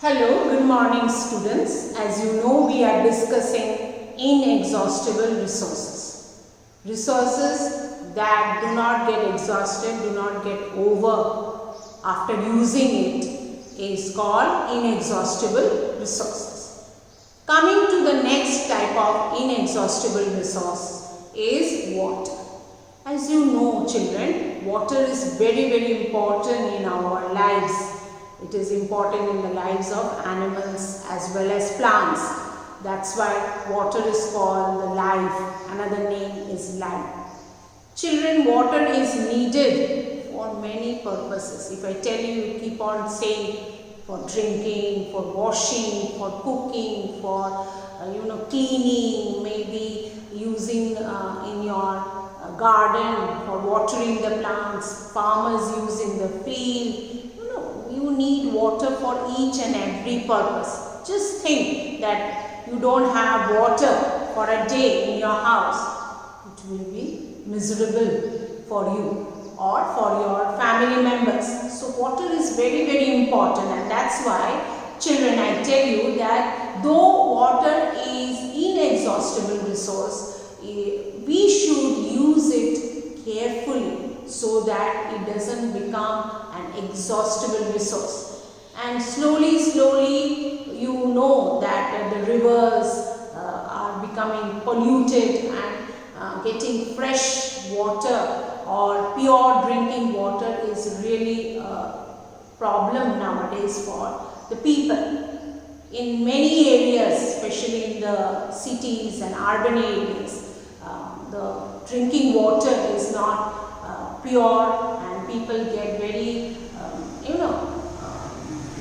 Hello, good morning students. As you know, we are discussing inexhaustible resources. Resources that do not get exhausted, do not get over after using it is called inexhaustible resources. Coming to the next type of inexhaustible resource is water. As you know children, water is very important in our lives. It is important in the lives of animals as well as plants. That's why water is called the life. Another name is life. Children, water is needed for many purposes. If I tell you, keep on saying for drinking, for washing, for cooking, for cleaning, maybe using in your garden, for watering the plants, farmers use in the field. You need water for each and every purpose. Just think that you don't have water for a day in your house. It will be miserable for you or for your family members. So water is very important, and that's why children, I tell you that though water is inexhaustible resource, we should use it carefully so that it doesn't become an exhaustible resource. And slowly you know that the rivers are becoming polluted, and getting fresh water or pure drinking water is really a problem nowadays for the people. In many areas, especially in the cities and urban areas, the drinking water is not pure, and people get very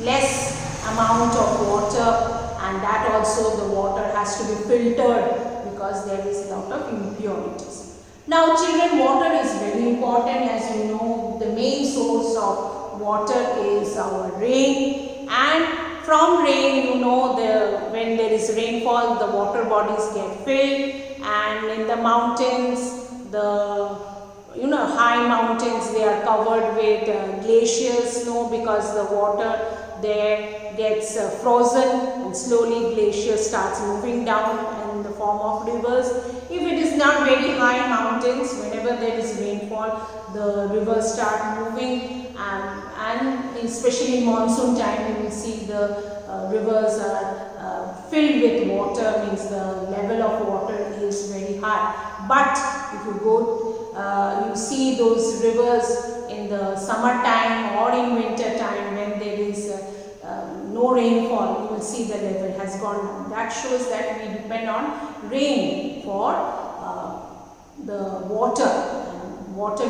less amount of water, and that also the water has to be filtered because there is a lot of impurities. Now children, water is very important. As you know, the main source of water is our rain, and from rain, when there is rainfall, the water bodies get filled, and in the mountains, the high mountains, they are covered with glacial snow because the water there gets frozen, and slowly glacier starts moving down in the form of rivers. If it is not very high mountains, whenever there is rainfall, the rivers start moving, and especially in monsoon time, you will see the rivers are filled with water, means the level of water is very high. But if you go you see those rivers in the summer time or in winter time, when there is no rainfall, you will see the level has gone down. That shows that we depend on rain for the water. Water,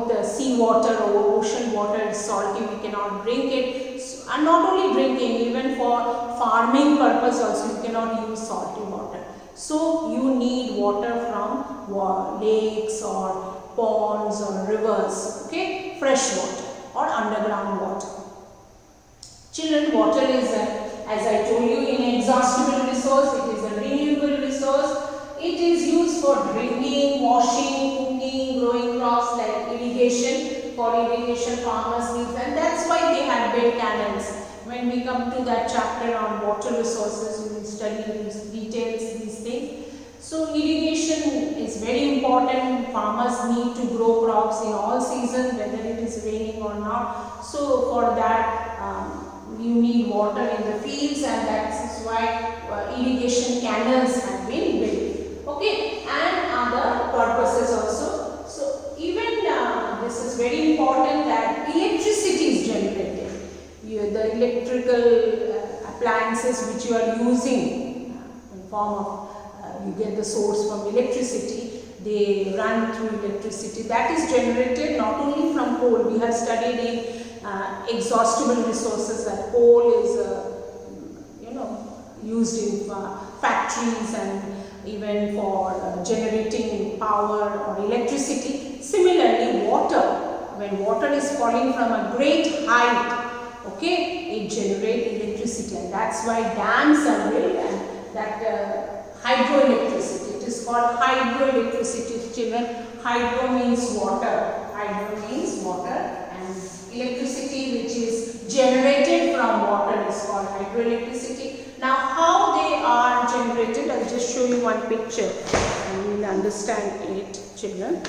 the sea water or ocean water is salty, we cannot drink it. And not only drinking, even for farming purpose also you cannot use salty water. So you need water from lakes or ponds or rivers, okay, fresh water or underground water. Children, water is, as I told you, inexhaustible resource. It is a renewable resource. It is used for drinking, washing, cooking, growing crops like irrigation. For irrigation, farmers need, and that's why they have built canals. When we come to that chapter on water resources, we will study these details, these things. So irrigation is very important. Farmers need to grow crops in all seasons, whether it is raining or not. So for that, you need water in the fields, and that's why irrigation canals have been built. Okay, and other purposes also. So even this is very important that electricity is generated. The electrical appliances which you are using in form of you get the source from electricity, they run through electricity. That is generated not only from coal. We have studied in exhaustible resources that coal is used in factories and even for generating power or electricity. Similarly, water, when water is falling from a great height, okay, it generates electricity, and that's why dams are built, and that hydroelectricity. It is called hydroelectricity, children. Hydro means water. Hydro means water, and electricity which is generated from water is called hydroelectricity. hydroelectricity. Now how they are generated, I'll just show you one picture and you will understand it, children.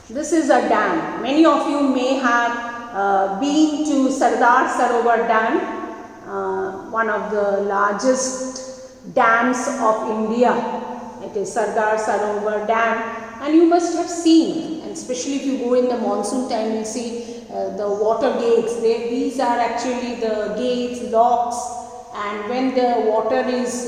This is a dam. Many of you may have been to Sardar Sarovar Dam, one of the largest dams of India. It is Sardar Sarovar Dam, and you must have seen, and especially if you go in the monsoon time, you'll see the water gates. These are actually the gates, locks, and when the water is,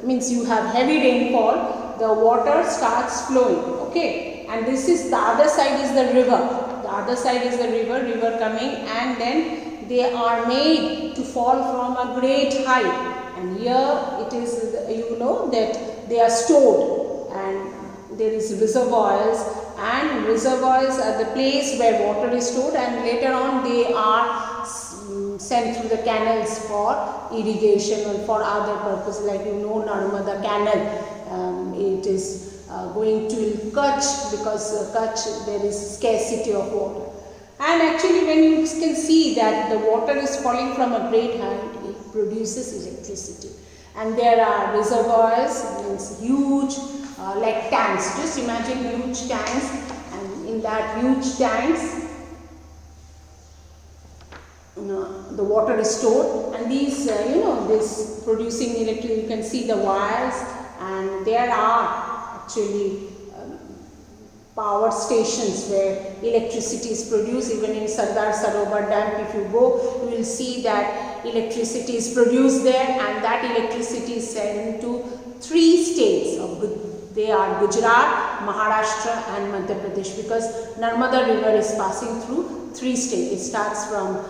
means you have heavy rainfall, the water starts flowing, okay. And this is, the other side is the river. The other side is the river coming, and then they are made to fall from a great height. And here it is, you know, that they are stored, and there is reservoirs, and reservoirs are the place where water is stored, and later on they are sent through the canals for irrigation or for other purposes, like you know Narmada Canal. It is going to Kutch, because Kutch there is scarcity of water. And actually when you can see that the water is falling from a great height, it produces electricity. And there are reservoirs, means huge like tanks. Just imagine huge tanks, and in that huge tanks the water is stored, and these you know, this producing electricity, you can see the wires, and there are actually power stations where electricity is produced. Even in Sardar Sarovar Dam, if you go, you will see that electricity is produced there, and that electricity is sent to 3 states of they are Gujarat, Maharashtra and Madhya Pradesh, because Narmada river is passing through 3 states. It starts from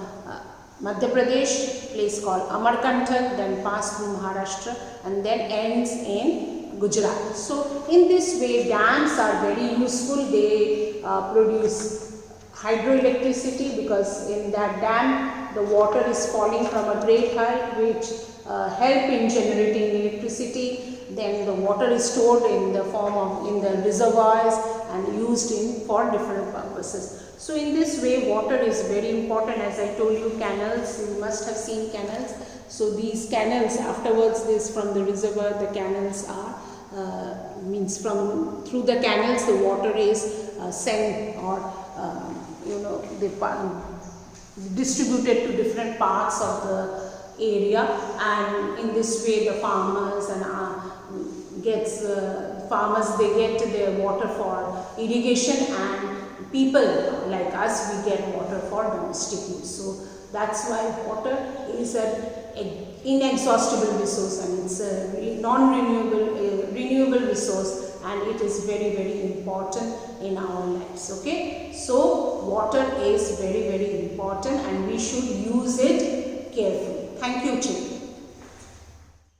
Madhya Pradesh, place called Amarkantak, then pass through Maharashtra and then ends in Gujarat. So in this way dams are very useful. They produce hydroelectricity, because in that dam the water is falling from a great height, which help in generating electricity. Then the water is stored in the form of in the reservoirs and used in for different purposes. So in this way water is very important. As I told you, canals, you must have seen canals. So these canals, afterwards this from the reservoir, the canals are means from through the canals the water is sent, or you know, they distributed to different parts of the area, and in this way the farmers and farmers they get their water for irrigation, and people like us, we get water for domestic use. So that's why water is an inexhaustible resource, and it's a renewable resource, and it is very, very important in our lives. Okay, so water is very, very important, and we should use it carefully. Thank you, children.